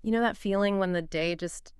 You know that feeling when the day just,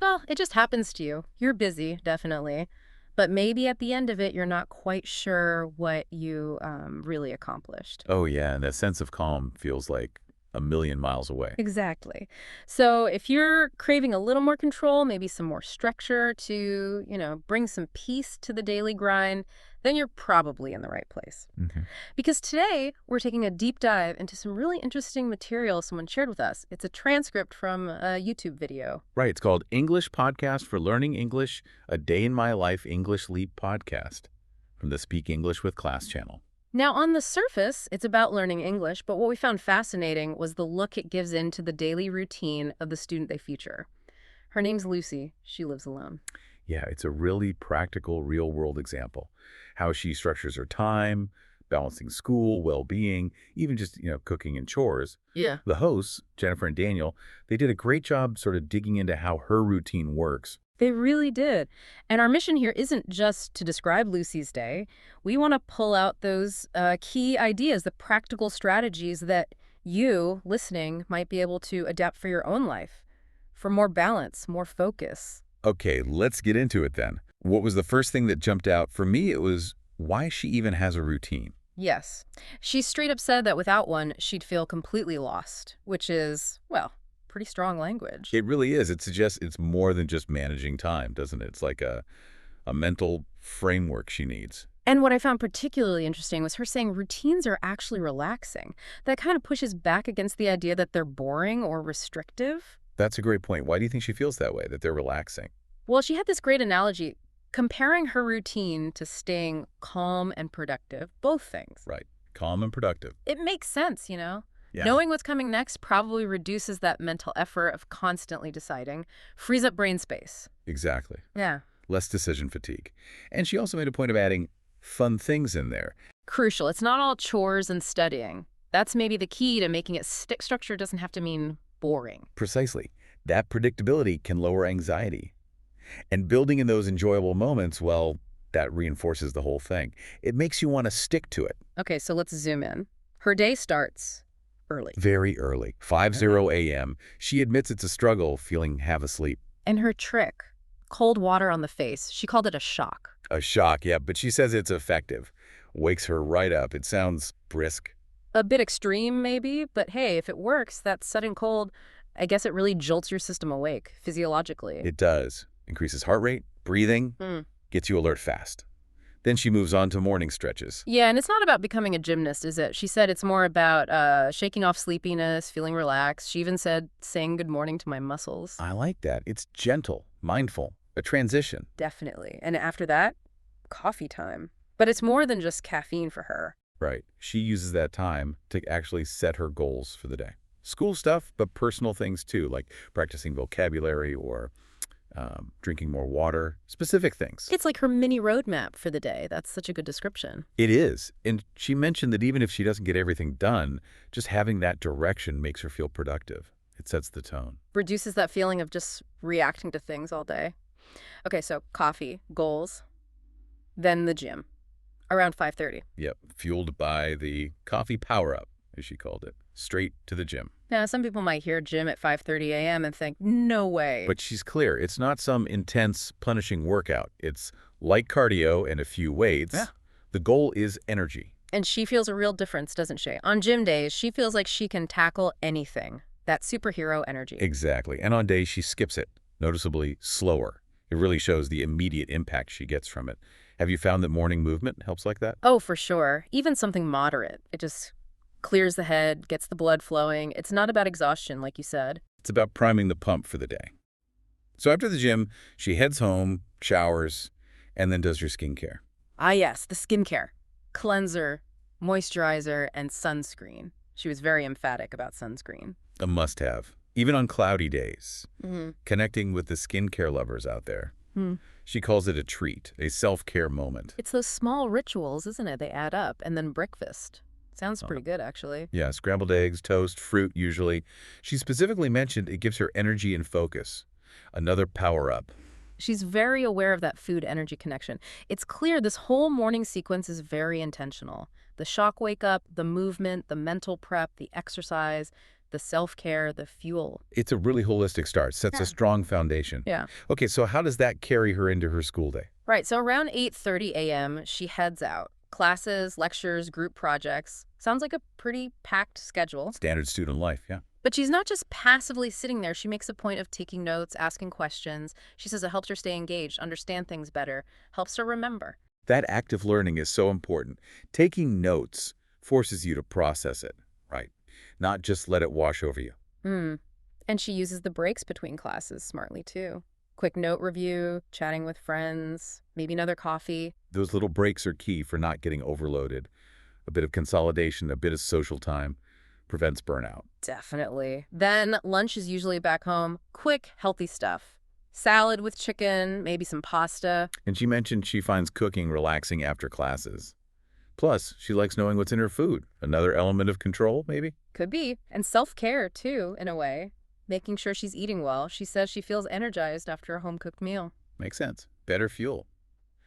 well, it just happens to you. You're busy, definitely. But maybe at the end of it, you're not quite sure what you really accomplished. Oh, yeah, and that sense of calm feels like a million miles away. Exactly. So if you're craving a little more control, maybe some more structure to, bring some peace to the daily grind, then you're probably in the right place. hmm Because today we're taking a deep dive into some really interesting material someone shared with us. It's a transcript from a YouTube video. Right, it's called English Podcast for Learning English, a Day in My Life English Leap podcast from the Speak English with Class channel. Now, on the surface, it's about learning English, but what we found fascinating was the look it gives into the daily routine of the student they feature. Her name's Lucy. She lives alone. Yeah, it's a really practical, real-world example. How she structures her time, balancing school, well-being, even just, cooking and chores. Yeah. The hosts, Jennifer and Daniel, they did a great job sort of digging into how her routine works. They really did. And our mission here isn't just to describe Lucy's day. We want to pull out those key ideas, the practical strategies that you, listening, might be able to adapt for your own life, for more balance, more focus. Okay, let's get into it then. What was the first thing that jumped out? For me, it was why she even has a routine. Yes. She straight up said that without one, she'd feel completely lost, which is, well, pretty strong language. It really is. It suggests it's more than just managing time, doesn't it? It's like a mental framework she needs. And what I found particularly interesting was her saying routines are actually relaxing. That kind of pushes back against the idea that they're boring or restrictive. That's a great point. Why do you think she feels that way, that they're relaxing? Well, she had this great analogy comparing her routine to staying calm and productive, both things. Right. Calm and productive. It makes sense. Yeah. Knowing what's coming next probably reduces that mental effort of constantly deciding, frees up brain space. Exactly. Yeah. Less decision fatigue. And she also made a point of adding fun things in there. Crucial. It's not all chores and studying. That's maybe the key to making it stick. Structure doesn't have to mean boring. Precisely. That predictability can lower anxiety. And building in those enjoyable moments, well, that reinforces the whole thing. It makes you want to stick to it. Okay, so let's zoom in. Her day starts early. Very early, 5:00 a.m. She admits it's a struggle feeling half asleep. And her trick, cold water on the face, she called it a shock. A shock, yeah, but she says it's effective. Wakes her right up. It sounds brisk. A bit extreme, maybe, but hey, if it works, that sudden cold, I guess it really jolts your system awake, physiologically. It does. Increases heart rate, breathing, Hmm. gets you alert fast. Then she moves on to morning stretches. Yeah, and it's not about becoming a gymnast, is it? She said it's more about shaking off sleepiness, feeling relaxed. She even said saying good morning to my muscles. I like that. It's gentle, mindful, a transition. Definitely. And after that, coffee time. But it's more than just caffeine for her. Right. She uses that time to actually set her goals for the day. School stuff, but personal things too, like practicing vocabulary or drinking more water, specific things. It's like her mini roadmap for the day. That's such a good description. It is. And she mentioned that even if she doesn't get everything done, just having that direction makes her feel productive. It sets the tone. Reduces that feeling of just reacting to things all day. Okay, so coffee, goals, then the gym, around 5:30. Yep. Fueled by the coffee power-up, as she called it. Straight to the gym. Now, some people might hear gym at 5:30 a.m. and think, no way. But she's clear. It's not some intense, punishing workout. It's light cardio and a few weights. Yeah. The goal is energy. And she feels a real difference, doesn't she? On gym days, she feels like she can tackle anything. That superhero energy. Exactly. And on days she skips it, noticeably slower. It really shows the immediate impact she gets from it. Have you found that morning movement helps like that? Oh, for sure. Even something moderate. It just clears the head, gets the blood flowing. It's not about exhaustion, like you said. It's about priming the pump for the day. So after the gym, she heads home, showers, and then does her skincare. Ah, yes, the skincare. Cleanser, moisturizer, and sunscreen. She was very emphatic about sunscreen. A must-have, even on cloudy days. Mm-hmm. Connecting with the skincare lovers out there. Hmm. She calls it a treat, a self-care moment. It's those small rituals, isn't it? They add up. And then breakfast. Sounds pretty good, actually. Yeah, scrambled eggs, toast, fruit usually. She specifically mentioned it gives her energy and focus. Another power-up. She's very aware of that food-energy connection. It's clear this whole morning sequence is very intentional. The shock wake-up, the movement, the mental prep, the exercise. the self-care, the fuel. It's a really holistic start, sets a Yeah. strong foundation. Yeah. Okay, so how does that carry her into her school day? Right, so around 8:30 a.m., she heads out. Classes, lectures, group projects. Sounds like a pretty packed schedule. Standard student life, yeah. But she's not just passively sitting there. She makes a point of taking notes, asking questions. She says it helps her stay engaged, understand things better, helps her remember. That active learning is so important. Taking notes forces you to process it, right? Not just let it wash over you. Mm. And she uses the breaks between classes smartly, too. Quick note review, chatting with friends, maybe another coffee. Those little breaks are key for not getting overloaded. A bit of consolidation, a bit of social time prevents burnout. Definitely. Then lunch is usually back home. Quick, healthy stuff. Salad with chicken, maybe some pasta. And she mentioned she finds cooking relaxing after classes. Plus, she likes knowing what's in her food. Another element of control, maybe? Could be. And self-care, too, in a way. Making sure she's eating well. She says she feels energized after a home-cooked meal. Makes sense. Better fuel.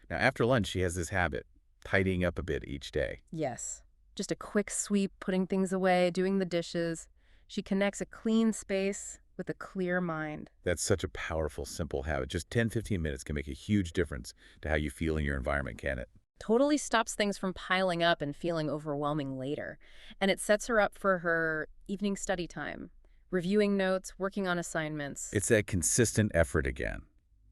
Now, after lunch, she has this habit, tidying up a bit each day. Yes. Just a quick sweep, putting things away, doing the dishes. She connects a clean space with a clear mind. That's such a powerful, simple habit. Just 10-15 minutes can make a huge difference to how you feel in your environment, can it? Totally stops things from piling up and feeling overwhelming later. And it sets her up for her evening study time, reviewing notes, working on assignments. It's that consistent effort again,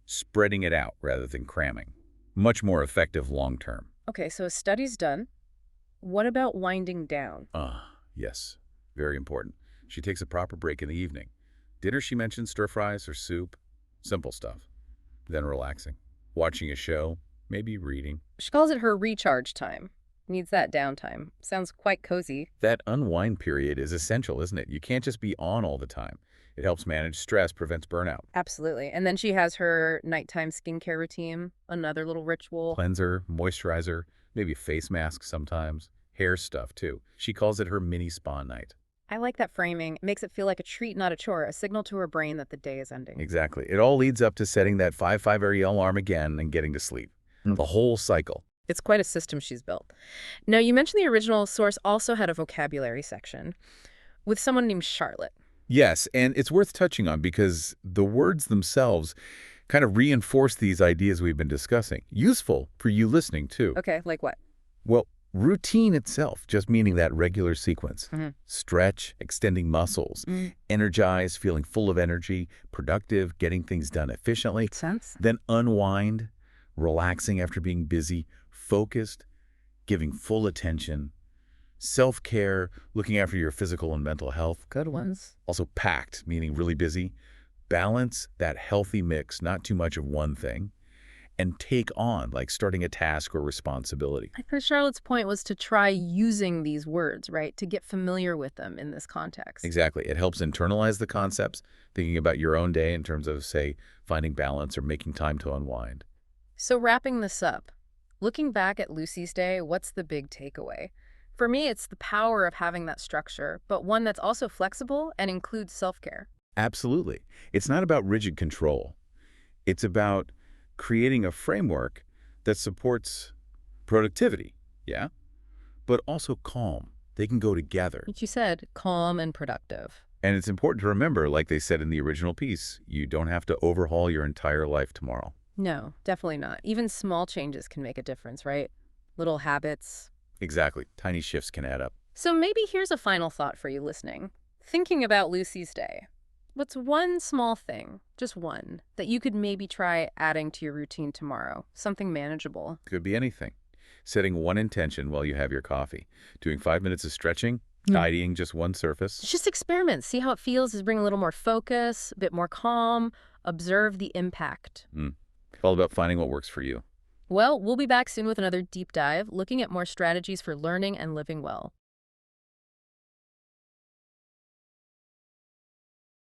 spreading it out rather than cramming. Much more effective long term. Okay, so study's done. What about winding down? Yes, very important. She takes a proper break in the evening. Dinner, she mentioned stir fries or soup, simple stuff. Then relaxing, watching a show, maybe reading. She calls it her recharge time. Needs that downtime. Sounds quite cozy. That unwind period is essential, isn't it? You can't just be on all the time. It helps manage stress, prevents burnout. Absolutely. And then she has her nighttime skincare routine, another little ritual. Cleanser, moisturizer, maybe a face mask sometimes. Hair stuff, too. She calls it her mini spa night. I like that framing. It makes it feel like a treat, not a chore, a signal to her brain that the day is ending. Exactly. It all leads up to setting that 5-5 area alarm again and getting to sleep. The whole cycle. It's quite a system she's built. Now, you mentioned the original source also had a vocabulary section with someone named Charlotte. Yes, and it's worth touching on because the words themselves kind of reinforce these ideas we've been discussing. Useful for you listening, too. Okay, like what? Well, routine itself, just meaning that regular sequence. Mhm. Stretch, extending muscles, energize, feeling full of energy, productive, getting things done efficiently. Makes sense. Then unwind, relaxing after being busy, focused, giving full attention, self-care, looking after your physical and mental health. Good ones. Also packed, meaning really busy. Balance, that healthy mix, not too much of one thing. And take on, like starting a task or responsibility. I think Charlotte's point was to try using these words, right? To get familiar with them in this context. Exactly. It helps internalize the concepts, thinking about your own day in terms of, say, finding balance or making time to unwind. So wrapping this up, looking back at Lucy's day, what's the big takeaway? For me, it's the power of having that structure, but one that's also flexible and includes self-care. Absolutely. It's not about rigid control. It's about creating a framework that supports productivity, yeah, but also calm. They can go together. Which you said, calm and productive. And it's important to remember, like they said in the original piece, you don't have to overhaul your entire life tomorrow. No, definitely not. Even small changes can make a difference, right? Little habits. Exactly. Tiny shifts can add up. So maybe here's a final thought for you listening. Thinking about Lucy's day. What's one small thing, just one, that you could maybe try adding to your routine tomorrow? Something manageable. Could be anything. Setting one intention while you have your coffee. Doing 5 minutes of stretching. Tidying just one surface. Just experiment. See how it feels. Just bring a little more focus, a bit more calm. Observe the impact. It's all about finding what works for you. Well, we'll be back soon with another deep dive, looking at more strategies for learning and living well.